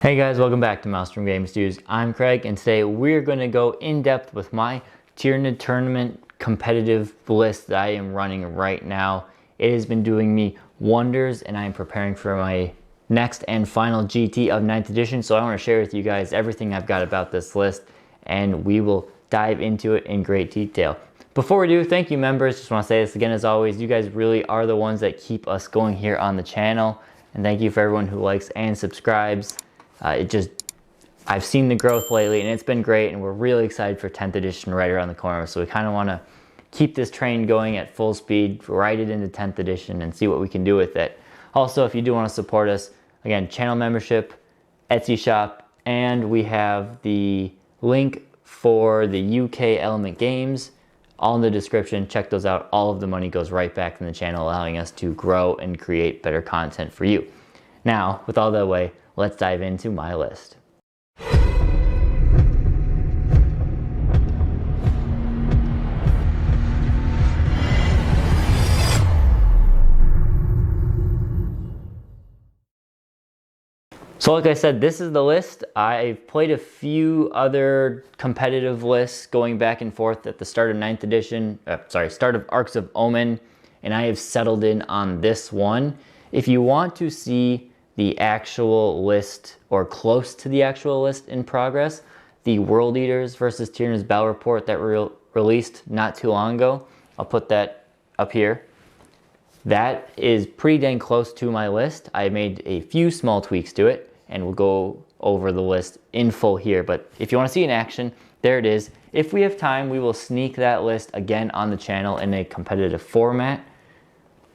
Hey guys, welcome back to Maelstrom Game Stews. I'm Craig, and today we're going to go in depth with my Tyranid tournament competitive list that I am running right now. It has been doing me wonders, and I am preparing for my next and final GT of 9th edition. So I want to share with you guys everything I've got about this list, and we will dive into it in great detail. Before we do, thank you members. Just want to say this again as always. You guys really are the ones that keep us going here on the channel, and thank you for everyone who likes and subscribes. I've seen the growth lately and it's been great, and we're really excited for 10th edition right around the corner. So we kind of want to keep this train going at full speed, ride it into 10th edition and see what we can do with it. Also, if you do want to support us, again, channel membership, Etsy shop, and we have the link for the UK Element Games all in the description. Check those out. All of the money goes right back in the channel, allowing us to grow and create better content for you. Now, with all that away, let's dive into my list. So like I said, this is the list. I've played a few other competitive lists going back and forth at the start of 9th edition, start of Arks of Omen, and I have settled in on this one. If you want to see the actual list, or close to the actual list in progress, the World Eaters versus Tyranids Battle Report that released not too long ago, I'll put that up here. That is pretty dang close to my list. I made a few small tweaks to it, and we'll go over the list in full here. But if you want to see in action, there it is. If we have time, we will sneak that list again on the channel in a competitive format.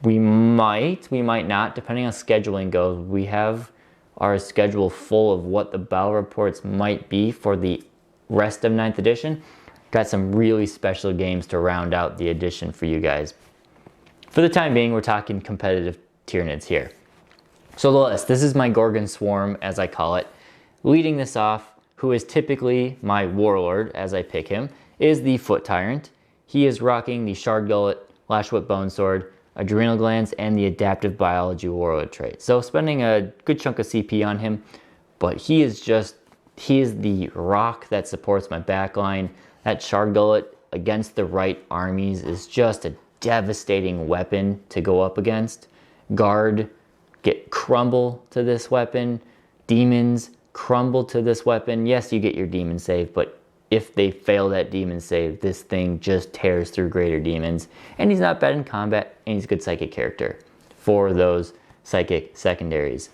We might not, depending on scheduling goes. We have our schedule full of what the battle reports might be for the rest of 9th edition. Got some really special games to round out the edition for you guys. For the time being, we're talking competitive Tyranids here. So the list, this is my Gorgon Swarm, as I call it. Leading this off, who is typically my warlord, as I pick him, is the Foot Tyrant. He is rocking the Shard Gullet, Lash Whip Bone Sword, Adrenal Glands, and the Adaptive Biology warlord trait. So spending a good chunk of CP on him, but he is the rock that supports my backline. That Shard Gullet against the right armies is just a devastating weapon to go up against. Guard get crumble to this weapon. Demons crumble to this weapon. Yes, you get your demon save, but if they fail that demon save, this thing just tears through greater demons. And he's not bad in combat, and he's a good psychic character for those psychic secondaries.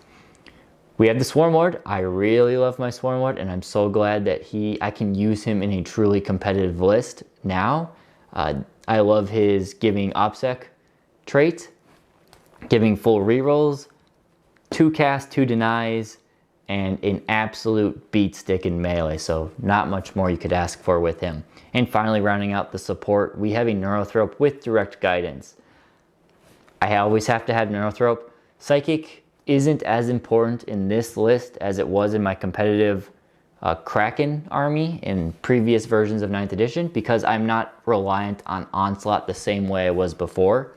We have the Swarm Lord. I really love my Swarm Lord, and I'm so glad that I can use him in a truly competitive list now. I love his giving OPSEC trait, giving full rerolls, 2 cast, 2 denies, and an absolute beat stick in melee, so not much more you could ask for with him. And finally, rounding out the support, we have a Neurothrope with direct guidance. I always have to have Neurothrope. Psychic isn't as important in this list as it was in my competitive Kraken army in previous versions of 9th edition, because I'm not reliant on Onslaught the same way I was before.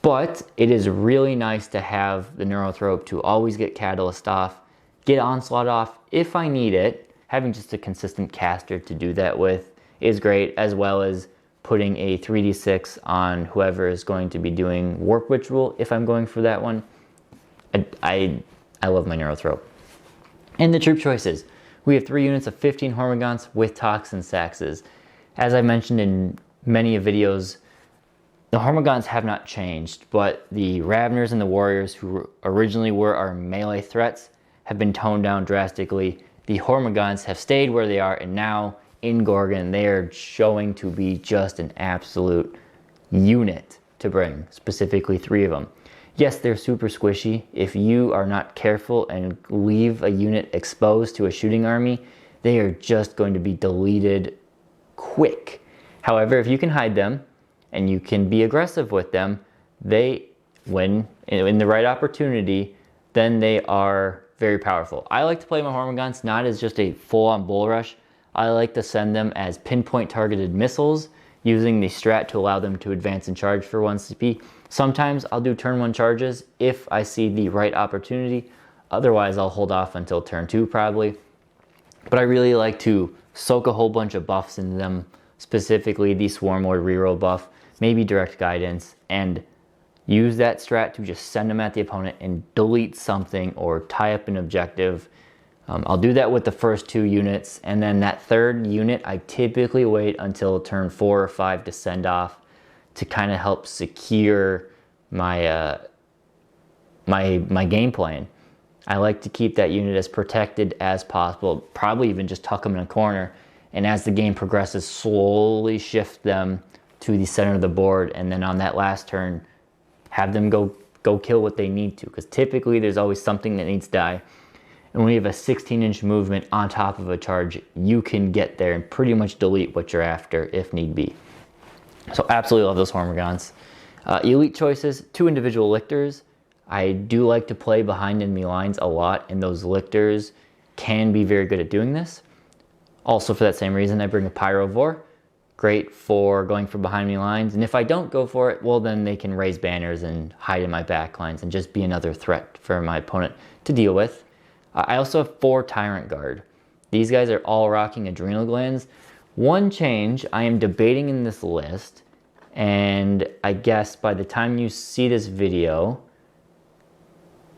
But it is really nice to have the Neurothrope to always get Catalyst off, get Onslaught off if I need it. Having just a consistent caster to do that with is great, as well as putting a 3d6 on whoever is going to be doing Warp Ritual if I'm going for that one. I love my Neurothrope. And the troop choices. We have 3 units of 15 Hormagaunts with Toxin Saxes. As I mentioned in many videos, the Hormagaunts have not changed, but the Raveners and the Warriors, who originally were our melee threats, have been toned down drastically. The Hormagaunts have stayed where they are, and now in Gorgon, they are showing to be just an absolute unit to bring, specifically 3 of them. Yes, they're super squishy. If you are not careful and leave a unit exposed to a shooting army, they are just going to be deleted quick. However, if you can hide them, and you can be aggressive with them, when in the right opportunity, then they are very powerful. I like to play my Hormagaunts not as just a full-on bull rush. I like to send them as pinpoint targeted missiles, using the strat to allow them to advance and charge for 1 CP. Sometimes I'll do turn 1 charges if I see the right opportunity. Otherwise, I'll hold off until turn 2 probably. But I really like to soak a whole bunch of buffs into them, specifically the Swarm Lord reroll buff, maybe Direct Guidance, and use that strat to just send them at the opponent and delete something or tie up an objective. I'll do that with the first 2 units, and then that third unit I typically wait until turn 4 or 5 to send off to kind of help secure my my game plan. I like to keep that unit as protected as possible, probably even just tuck them in a corner, and as the game progresses, slowly shift them to the center of the board, and then on that last turn, have them go kill what they need to, because typically there's always something that needs to die. And when you have a 16-inch movement on top of a charge, you can get there and pretty much delete what you're after if need be. So absolutely love those Hormagaunts. Elite choices, 2 individual lictors. I do like to play behind enemy lines a lot, and those lictors can be very good at doing this. Also for that same reason, I bring a Pyrovore. Great for going for behind enemy lines, and if I don't go for it, well then they can raise banners and hide in my back lines and just be another threat for my opponent to deal with. I also have 4 Tyrant Guard. These guys are all rocking Adrenal Glands. One change I am debating in this list, and I guess by the time you see this video,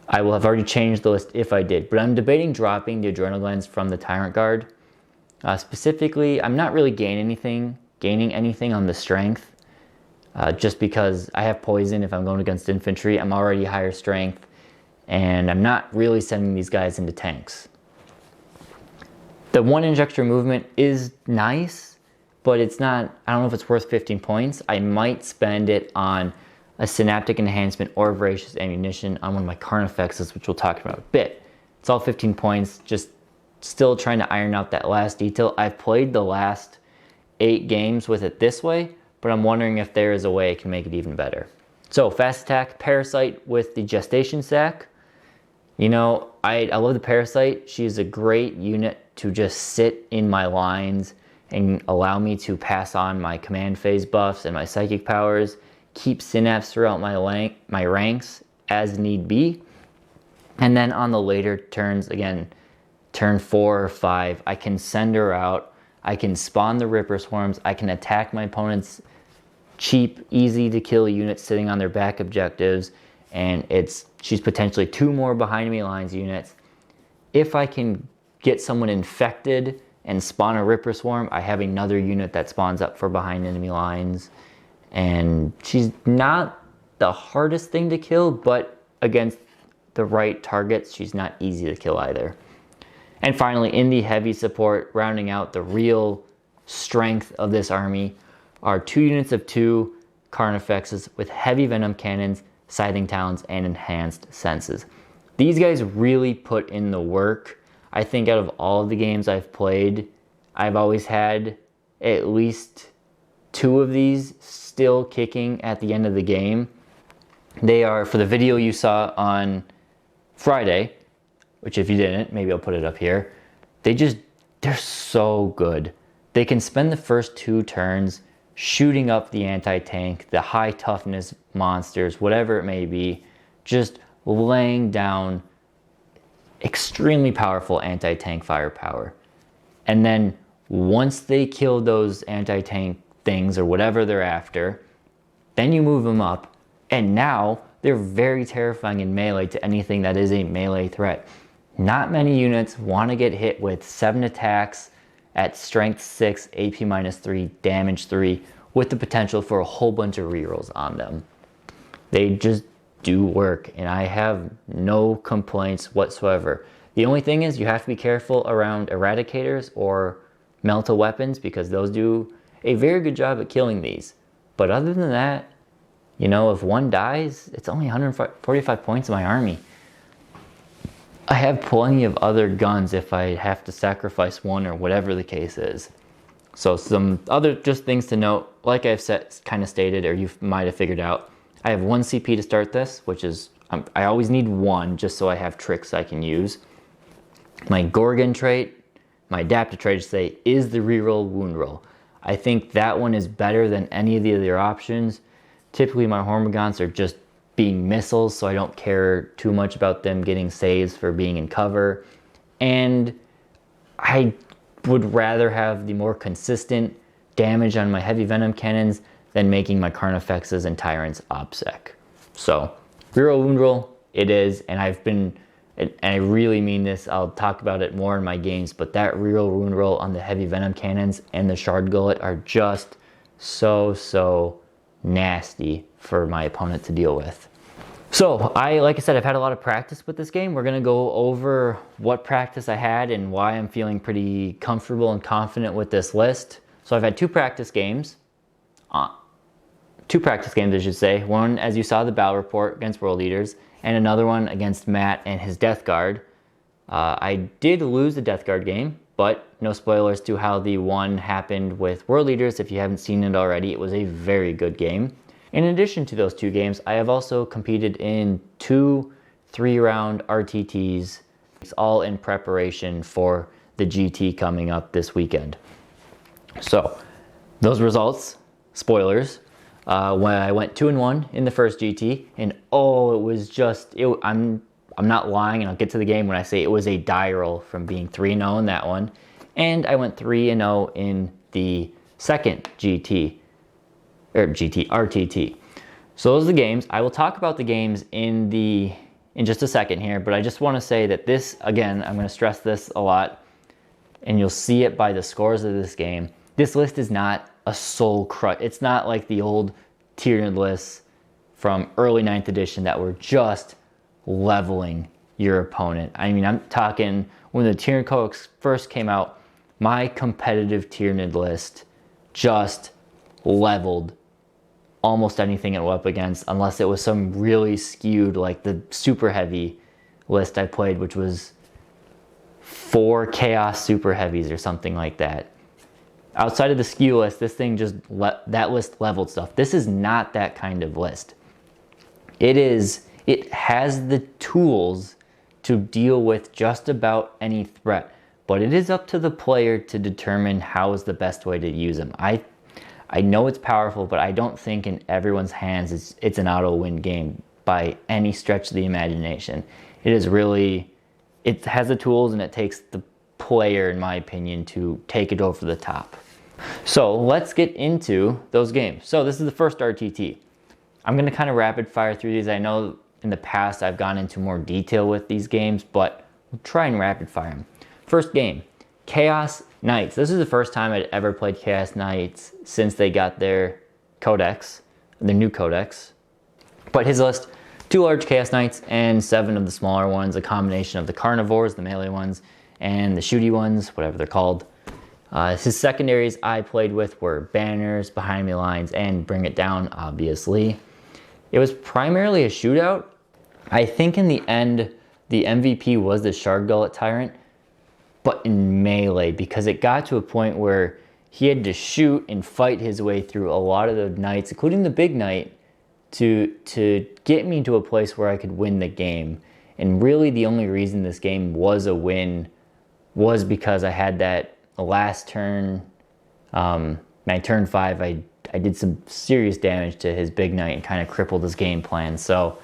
I will have already changed the list if I did, but I'm debating dropping the Adrenal Glands from the Tyrant Guard. Specifically, I'm not really gaining anything on the strength, just because I have poison if I'm going against infantry. I'm already higher strength, and I'm not really sending these guys into tanks. The 1 inch extra movement is nice, but it's not, I don't know if it's worth 15 points. I might spend it on a Synaptic Enhancement or Voracious Ammunition on one of my Carnifexes, which we'll talk about in a bit. It's all 15 points, just still trying to iron out that last detail. I've played the last 8 games with it this way, but I'm wondering if there is a way I can make it even better. So Fast Attack, Parasite with the Gestation Sac. You know, I love the Parasite. She's a great unit to just sit in my lines and allow me to pass on my command phase buffs and my psychic powers, keep synapse throughout my ranks as need be. And then on the later turns, again, turn 4 or 5, I can send her out. I can spawn the Ripper Swarms. I can attack my opponent's cheap, easy to kill units sitting on their back objectives, and she's potentially 2 more behind enemy lines units. If I can get someone infected and spawn a Ripper Swarm, I have another unit that spawns up for behind enemy lines. And she's not the hardest thing to kill, but against the right targets, she's not easy to kill either. And finally, in the heavy support, rounding out the real strength of this army, are 2 units of 2 Carnifexes with heavy venom cannons, scything talons, and enhanced senses. These guys really put in the work. I think out of all of the games I've played, I've always had at least 2 of these still kicking at the end of the game. They are, for the video you saw on Friday, which if you didn't, maybe I'll put it up here, they're so good. They can spend the first 2 turns shooting up the anti-tank, the high toughness monsters, whatever it may be, just laying down extremely powerful anti-tank firepower. And then once they kill those anti-tank things or whatever they're after, then you move them up, and now they're very terrifying in melee to anything that is a melee threat. Not many units want to get hit with 7 attacks at strength 6, AP -3, damage 3, with the potential for a whole bunch of rerolls on them. They just do work, and I have no complaints whatsoever. The only thing is you have to be careful around Eradicators or Melta weapons, because those do a very good job at killing these. But other than that, you know, if one dies, it's only 145 points in my army. I have plenty of other guns if I have to sacrifice one or whatever the case is. So some other just things to note, like I've kind of stated, or you might have figured out, I have 1 CP to start this, which is, I always need 1 just so I have tricks I can use. My Gorgon trait, my adaptive trait to say, is the reroll wound roll. I think that one is better than any of the other options. Typically my Hormagaunts are just being missiles, so I don't care too much about them getting saves for being in cover. And I would rather have the more consistent damage on my heavy venom cannons than making my Carnifexes and Tyrants OBSEC. So, reroll wound roll, it is, and I really mean this, I'll talk about it more in my games, but that reroll wound roll on the heavy venom cannons and the shard gullet are just so nasty for my opponent to deal with. So, like I said, I've had a lot of practice with this game. We're gonna go over what practice I had and why I'm feeling pretty comfortable and confident with this list. So I've had two practice games, I should say. One, as you saw, the battle report against World Eaters, and another one against Matt and his Death Guard. I did lose the Death Guard game, but no spoilers to how the one happened with World Eaters. If you haven't seen it already, it was a very good game. In addition to those two games, I have also competed in 2 3-round RTTs. It's all in preparation for the GT coming up this weekend. So, those results, spoilers, when I went 2-1 in the first GT, and oh, it was just, I'm not lying, and I'll get to the game when I say it was a die roll from being 3-0 in that one, and I went 3-0 in the second RTT. So those are the games. I will talk about the games in just a second here, but I just want to say that this, again, I'm going to stress this a lot, and you'll see it by the scores of this game. This list is not a soul crush. It's not like the old Tyranid lists from early 9th edition that were just leveling your opponent. I mean, I'm talking when the Tyranid Codex first came out, my competitive Tyranid list just leveled almost anything it went up against, unless it was some really skewed, like the super heavy list I played, which was 4 chaos super heavies or something like that. Outside of the skew list, this thing just, that list leveled stuff. This is not that kind of list. It has the tools to deal with just about any threat, but it is up to the player to determine how is the best way to use them. I know it's powerful, but I don't think in everyone's hands it's an auto-win game by any stretch of the imagination. It has the tools, and it takes the player, in my opinion, to take it over the top. So let's get into those games. So this is the first RTT. I'm going to kind of rapid fire through these. I know in the past I've gone into more detail with these games, but we'll try and rapid fire them. First game, Chaos Knights. This is the first time I'd ever played Chaos Knights since they got their codex, their new codex. But his list, 2 large Chaos Knights and 7 of the smaller ones, a combination of the carnivores, the melee ones, and the shooty ones, whatever they're called. His secondaries I played with were Banners, Behind Me Lines, and Bring It Down, obviously. It was primarily a shootout. I think in the end, the MVP was the Shard Gullet Tyrant, but in melee, because it got to a point where he had to shoot and fight his way through a lot of the knights, including the big knight, to get me to a place where I could win the game. And really the only reason this game was a win was because I had that last turn, my turn 5, I did some serious damage to his big knight and kind of crippled his game plan. So,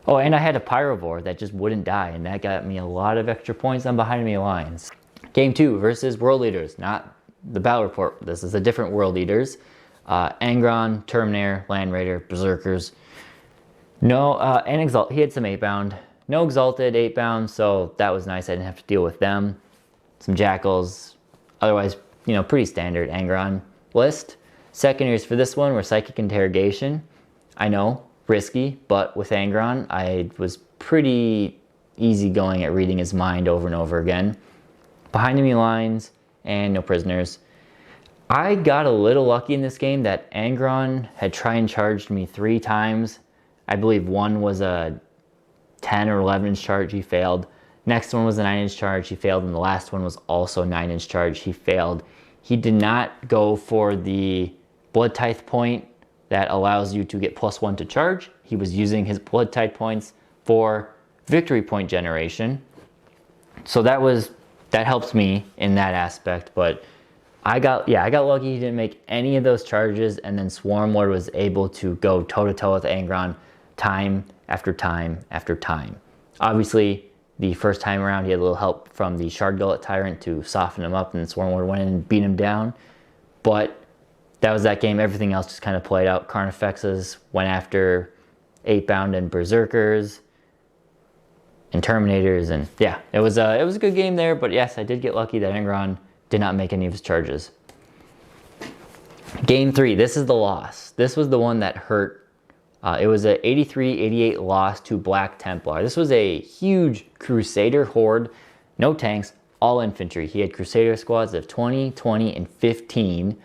oh, and I had a Pyrovore that just wouldn't die, and that got me a lot of extra points on Behind Me Lines. Game 2 versus World Eaters, not the battle report. This is a different World Eaters. Angron, Terminator, Land Raider, Berserkers. No, and Exalt. He had some 8-bound. No Exalted 8-bound, so that was nice. I didn't have to deal with them. Some Jackals. Otherwise, pretty standard Angron list. Secondaries for this one were Psychic Interrogation. I know, risky, but with Angron, I was pretty easygoing at reading his mind over and over again. Behind Me Lines and no prisoners. I got a little lucky in this game that Angron had tried and charged me 3 times. I believe one was a 10 or 11 inch charge, he failed. Next one was a 9 inch charge, he failed, and the last one was also a 9 inch charge, he failed. He did not go for the Blood Tithe point that allows you to get +1 to charge. He was using his Blood Tithe points for victory point generation. So that helps me in that aspect, but I got lucky he didn't make any of those charges, and then Swarm Lord was able to go toe-to-toe with Angron, time after time after time. Obviously, the first time around, he had a little help from the Shard Gullet Tyrant to soften him up, and then Swarmlord went in and beat him down. But that was that game. Everything else just kind of played out. Carnifexes went after 8-bound and Berserkers and Terminators, and yeah, it was a good game there. But yes, I did get lucky that Angron did not make any of his charges. Game 3, this is the loss. This was the one that hurt. It was a 83-88 loss to Black Templar. This was a huge Crusader horde, no tanks, all infantry. He had Crusader squads of 20, 20, and 15.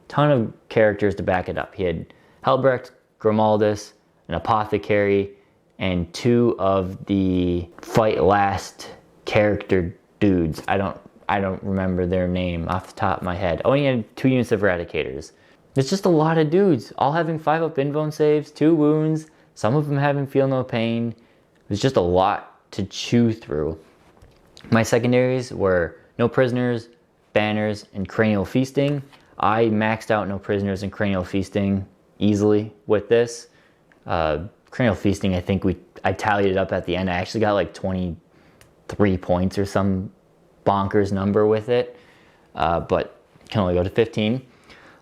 Ton of characters to back it up. He had Helbrecht, Grimaldus, an Apothecary, and 2 of the Fight Last character dudes. I don't remember their name off the top of my head. Oh, he had 2 units of Eradicators. It's just a lot of dudes, all having 5-up invuln saves, 2 wounds, some of them having feel no pain. It was just a lot to chew through. My secondaries were no prisoners, banners, and cranial feasting. I maxed out no prisoners and cranial feasting easily with this. Cranial feasting, I think I tallied it up at the end. I actually got like 23 points or some bonkers number with it, but can only go to 15.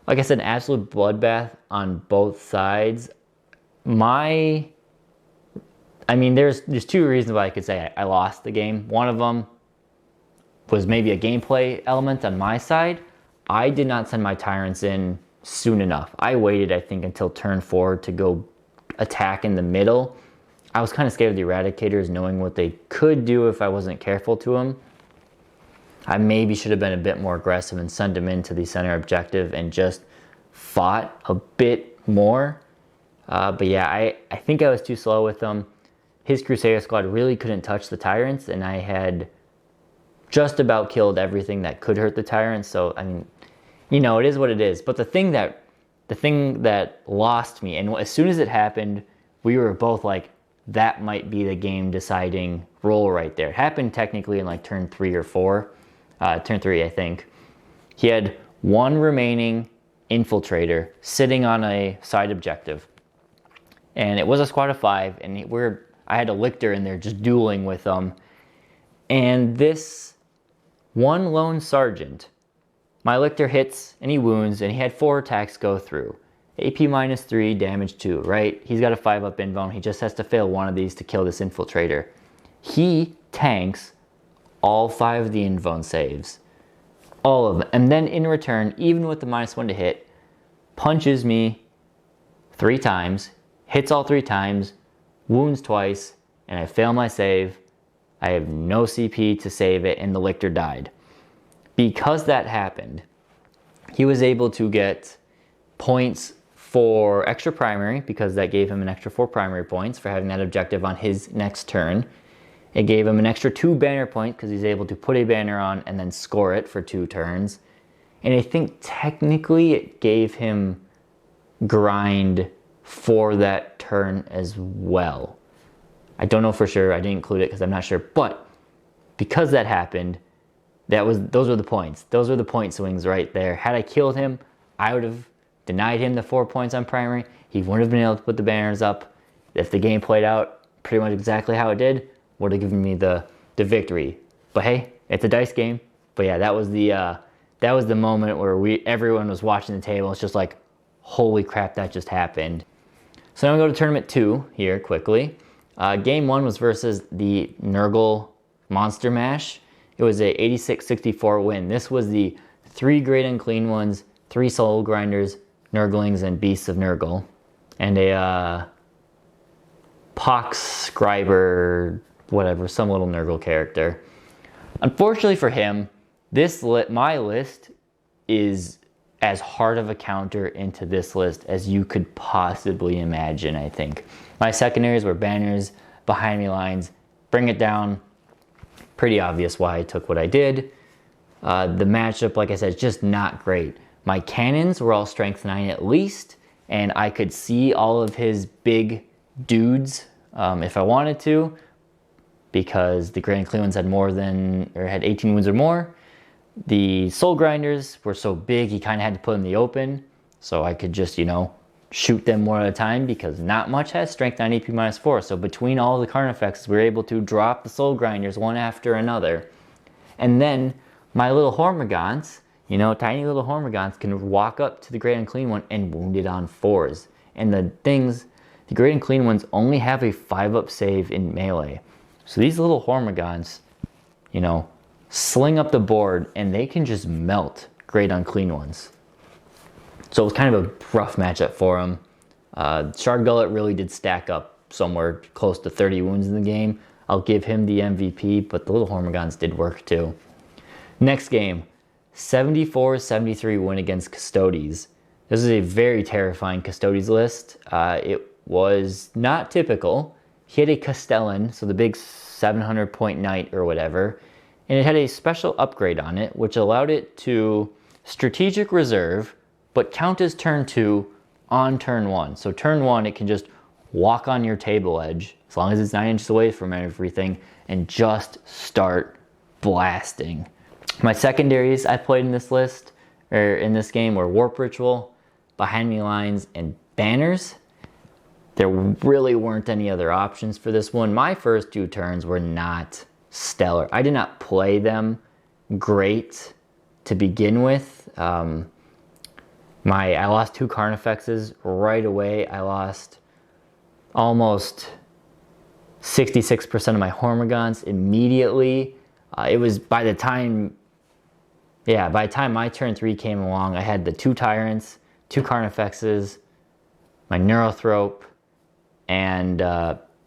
Like I said, an absolute bloodbath on both sides. There's 2 reasons why I could say I lost the game. One of them was maybe a gameplay element on my side. I did not send my Tyrants in soon enough. I waited, I think, until turn 4 to go attack in the middle. I was kind of scared of the Eradicators, knowing what they could do if I wasn't careful to them. I maybe should have been a bit more aggressive and sent him into the center objective and just fought a bit more. But yeah, I think I was too slow with him. His Crusader squad really couldn't touch the Tyrants, and I had just about killed everything that could hurt the Tyrants. So, I mean, it is what it is. But the thing that lost me, and as soon as it happened, we were both like, that might be the game deciding roll right there. It happened technically in like turn 3 or 4. Turn 3, I think. He had 1 remaining infiltrator sitting on a side objective. And it was a squad of 5, and I had a Lictor in there just dueling with them. And this one lone sergeant, my Lictor hits and he wounds, and he had 4 attacks go through. AP -3, damage 2, right? He's got a 5-up invuln. He just has to fail 1 of these to kill this infiltrator. He tanks all 5 of the invuln saves. All of them. And then in return, even with the -1 to hit, punches me 3 times, hits all 3 times, wounds twice, and I fail my save. I have no CP to save it, and the Lictor died. Because that happened, he was able to get points for extra primary, because that gave him an extra 4 primary points for having that objective on his next turn. It gave him an extra 2 banner points because he's able to put a banner on and then score it for 2 turns. And I think technically it gave him grind for that turn as well. I don't know for sure. I didn't include it because I'm not sure. But because that happened, those were the points. Those were the point swings right there. Had I killed him, I would have denied him the 4 points on primary. He wouldn't have been able to put the banners up. If the game played out pretty much exactly how it did, would have given me the victory. But hey, it's a dice game. But yeah, that was the moment where everyone was watching the table. It's just like, holy crap, that just happened. So now we go to tournament 2 here quickly. Game 1 was versus the Nurgle Monster Mash. It was a 86-64 win. This was the 3 Great Unclean Ones, 3 Soul Grinders, Nurglings, and Beasts of Nurgle, and a Pox Scriber, whatever, some little Nurgle character. Unfortunately for him, my list is as hard of a counter into this list as you could possibly imagine, I think. My secondaries were banners, behind me lines, bring it down. Pretty obvious why I took what I did. The matchup, like I said, is just not great. My cannons were all strength 9 at least, and I could see all of his big dudes if I wanted to, because the Grand Cleans had had 18 wounds or more. The Soul Grinders were so big, he kind of had to put in the open, so I could just, shoot them one at a time because not much has strength on AP -4. So between all the Carnifexes, we were able to drop the Soul Grinders one after another. And then my little Hormagaunts, you know, tiny little Hormagaunts can walk up to the Great Unclean One and wound it on 4s. And the Great Unclean Ones only have a 5-up save in melee. So these little Hormagaunts, you know, sling up the board and they can just melt Great Unclean Ones. So it was kind of a rough matchup for him. Shard Gullet really did stack up somewhere close to 30 wounds in the game. I'll give him the MVP, but the little Hormagaunts did work too. Next game, 74-73 win against Custodes. This is a very terrifying Custodes list. It was not typical. He had a Castellan, so the big 700-point knight or whatever, and it had a special upgrade on it, which allowed it to strategic reserve, but count as turn 2 on turn 1. So turn 1, it can just walk on your table edge, as long as it's 9 inches away from everything, and just start blasting. My secondaries I played in this list, or in this game, were Warp Ritual, Behind Me Lines, and Banners. There really weren't any other options for this one. My first 2 turns were not stellar. I did not play them great to begin with. I lost 2 Carnifexes right away. I lost almost 66% of my Hormagaunts immediately. It was by the time my turn 3 came along, I had the 2 Tyrants, 2 Carnifexes, my Neurothrope, and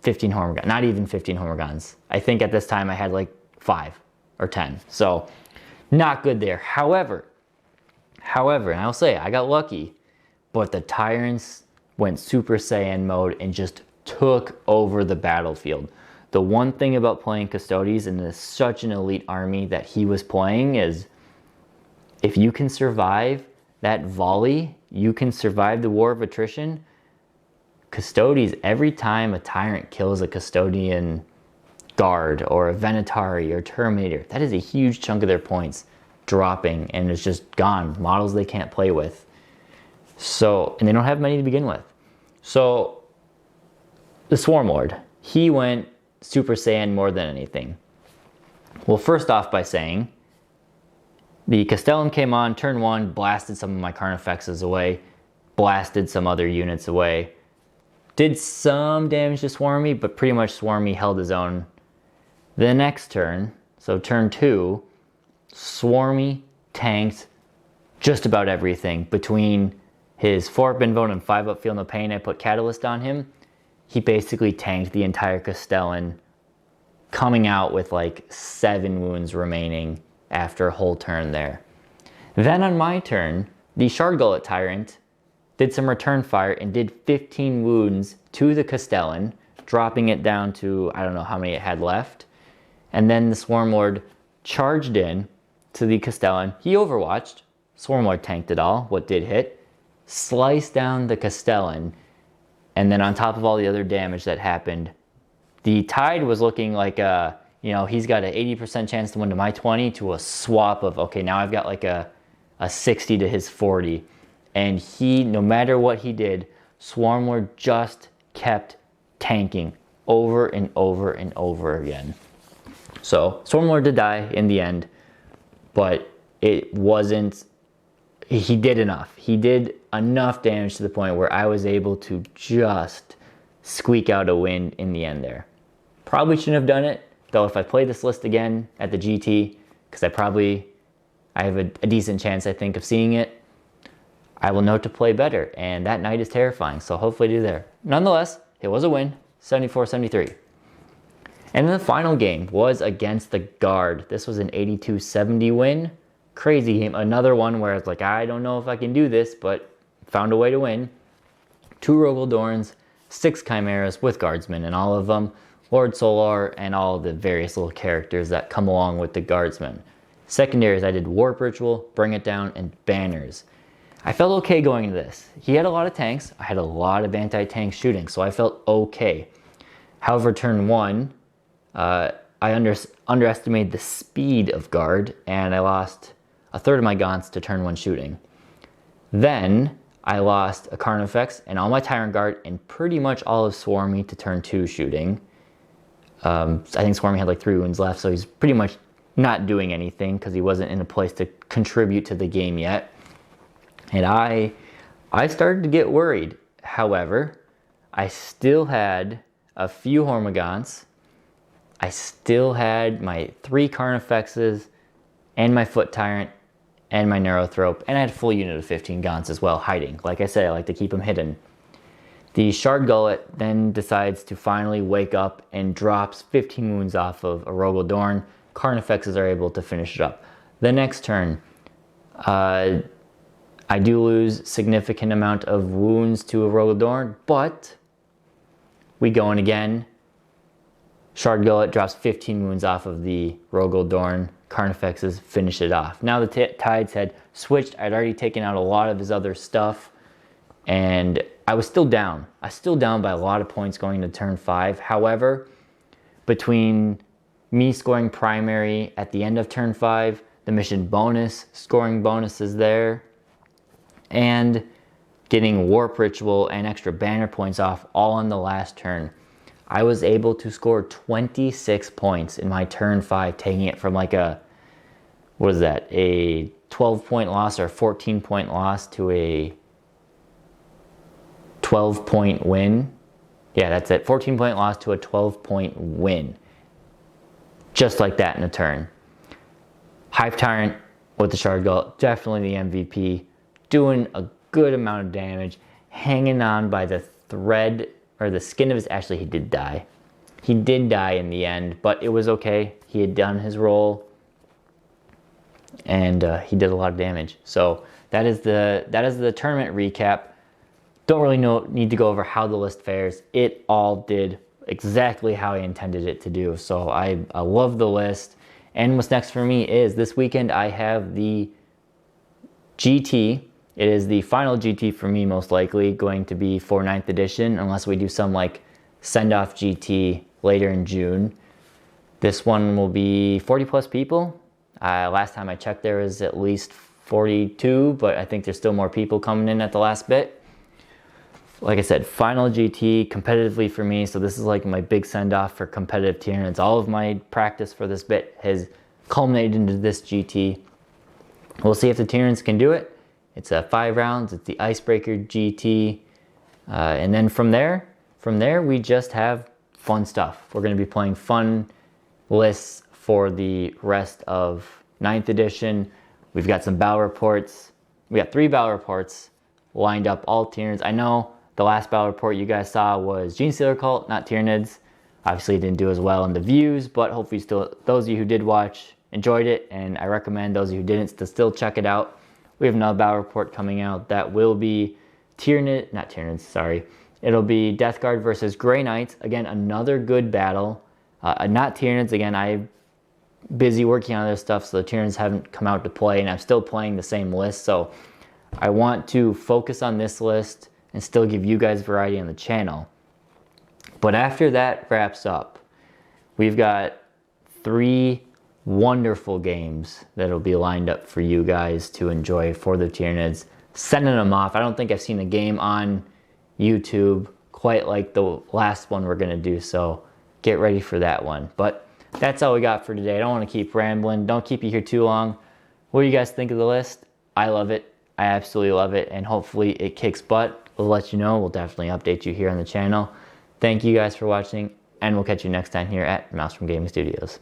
15 Hormagaunts. Not even 15 Hormagaunts. I think at this time I had like 5 or 10. So not good there. However, and I'll say I got lucky, but the Tyrants went Super Saiyan mode and just took over the battlefield. The one thing about playing Custodes and is such an elite army that he was playing is if you can survive that volley, you can survive the War of Attrition. Custodes, every time a Tyrant kills a Custodian Guard or a Venatari or Terminator, that is a huge chunk of their points dropping and it's just gone. Models they can't play with. So, and they don't have many to begin with. So, the Swarm Lord, he went Super Saiyan more than anything. Well, first off by saying, the Castellan came on, turn 1, blasted some of my Carnifexes away, blasted some other units away, did some damage to Swarmy, but pretty much Swarmy held his own. The next turn, so turn 2, Swarmy tanked just about everything. Between his 4-up Invode and 5-up Feel No Pain, I put Catalyst on him. He basically tanked the entire Castellan, coming out with like 7 wounds remaining after a whole turn there. Then on my turn, the Shard Gullet Tyrant did some return fire and did 15 wounds to the Castellan, dropping it down to, I don't know how many it had left. And then the Swarm Lord charged in to the Castellan. He overwatched. Swarm Lord tanked it all, what did hit. Sliced down the Castellan. And then on top of all the other damage that happened, the tide was looking like he's got an 80% chance to win to my 20 to a swap of, okay, now I've got like a 60 to his 40. And he, no matter what he did, Swarm Lord just kept tanking over and over and over again. So Swarm Lord did die in the end, but it wasn't, he did enough. He did enough damage to the point where I was able to just squeak out a win in the end there. Probably shouldn't have done it, though if I play this list again at the GT, because I have a decent chance, I think, of seeing it, I will know to play better, and that night is terrifying, so hopefully I do there. Nonetheless, it was a win, 74-73. And then the final game was against the Guard. This was an 82-70 win. Crazy game. Another one where it's like, I don't know if I can do this, but found a way to win. 2 Rogaldorns, 6 Chimeras with Guardsmen in all of them, Lord Solar, and all the various little characters that come along with the Guardsmen. Secondaries, I did Warp Ritual, Bring It Down, and Banners. I felt okay going into this. He had a lot of tanks. I had a lot of anti-tank shooting, so I felt okay. However, turn 1, I underestimated the speed of Guard, and I lost a third of my Gaunts to turn 1 shooting. Then I lost a Carnifex and all my Tyrant Guard and pretty much all of Swarmy to turn 2 shooting. I think Swarmy had like 3 wounds left, so he's pretty much not doing anything because he wasn't in a place to contribute to the game yet. And I started to get worried. However, I still had a few Hormagaunts. I still had my 3 Carnifexes and my Foot Tyrant and my Neurothrope, and I had a full unit of 15 Gaunts as well, hiding. Like I said, I like to keep them hidden. The Shard Gullet then decides to finally wake up and drops 15 wounds off of a Rogel Dorn. Carnifexes are able to finish it up. The next turn, I do lose significant amount of wounds to a Rogel Dorn, but we go in again. Shard Gullet drops 15 wounds off of the Rogel Dorn. Carnifexes finish it off. Now the tides had switched. I'd already taken out a lot of his other stuff, and I was still down. I was still down by a lot of points going to turn 5. However, between me scoring primary at the end of turn 5, the mission bonus, scoring bonuses there, and getting Warp Ritual and extra banner points off all on the last turn, I was able to score 26 points in my turn 5, taking it from like a, what is that, a 12-point loss or a 14-point loss to a 12-point win. Yeah, that's it. 14-point loss to a 12-point win. Just like that in a turn. Hive Tyrant with the Shard Gullet, definitely the MVP. Doing a good amount of damage. Hanging on by the thread, or the skin of his, actually he did die. He did die in the end, but it was okay. He had done his role, and he did a lot of damage. So that is the tournament recap. Don't really need to go over how the list fares. It all did exactly how I intended it to do. So I love the list. And what's next for me is this weekend I have the GT. It is the final GT for me, most likely going to be for 9th edition, unless we do some like send-off GT later in June. This one will be 40 plus people. Last time I checked there was at least 42, but I think there's still more people coming in at the last bit. Like I said, final GT competitively for me, so this is like my big send-off for competitive Tyranids. All of my practice for this bit has culminated into this GT. We'll see if the Tyranids can do it. It's 5 rounds, it's the Icebreaker GT, and then from there we just have fun stuff. We're going to be playing fun lists for the rest of 9th edition. We've got some battle reports. We got 3 battle reports lined up, all Tyranids. I know the last battle report you guys saw was Genestealer Cult, not Tyranids. Obviously it didn't do as well in the views, but hopefully still those of you who did watch enjoyed it, and I recommend those of you who didn't to still check it out. We have another battle report coming out that will be It'll be Death Guard versus Grey Knights. Again, another good battle. Not Tyranids. Again, I'm busy working on this stuff, so the Tyranids haven't come out to play, and I'm still playing the same list. So I want to focus on this list and still give you guys variety on the channel. But after that wraps up, we've got 3 wonderful games that'll be lined up for you guys to enjoy for the Tyranids. Sending them off. I don't think I've seen a game on YouTube quite like the last one we're gonna do, so get ready for that one. But that's all we got for today. I don't want to keep rambling. Don't keep you here too long. What do you guys think of the list? I love it. I absolutely love it, and hopefully it kicks butt. We'll let you know. We'll definitely update you here on the channel. Thank you guys for watching, and we'll catch you next time here at Mouse from Gaming Studios.